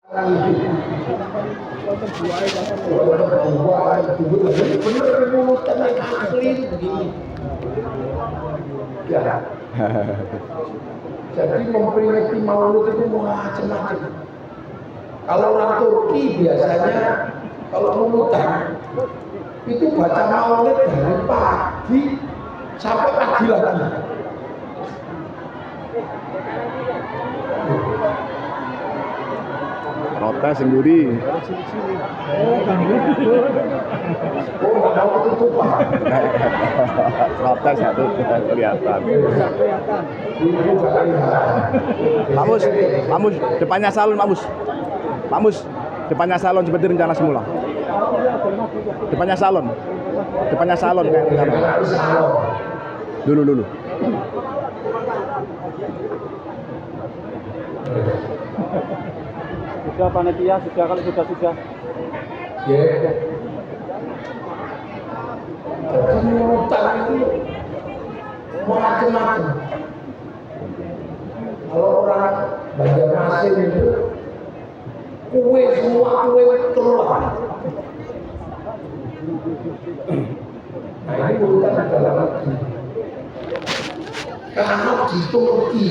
Ya. Jadi memperingati Maulid itu macam-macam. Kalau orang Turki biasanya kalau Mauludan itu baca Maulid dari pagi sampai pagi lagi. Protes sendiri. Oh, nggak mau ketutupan. Protes satu kelihatan. Pak Mus, depannya salon, Pak Mus. Pak Mus, depannya salon seperti rencana semula. Depannya salon kayak rencana. Dulu. Sudah panitia, sudah kalau sudah. Ya. Jadi utang itu macam-macam. Kalau orang Banjarmasin itu semua kue keluar. Nah ini urutan dalam negeri. Kalau di Turki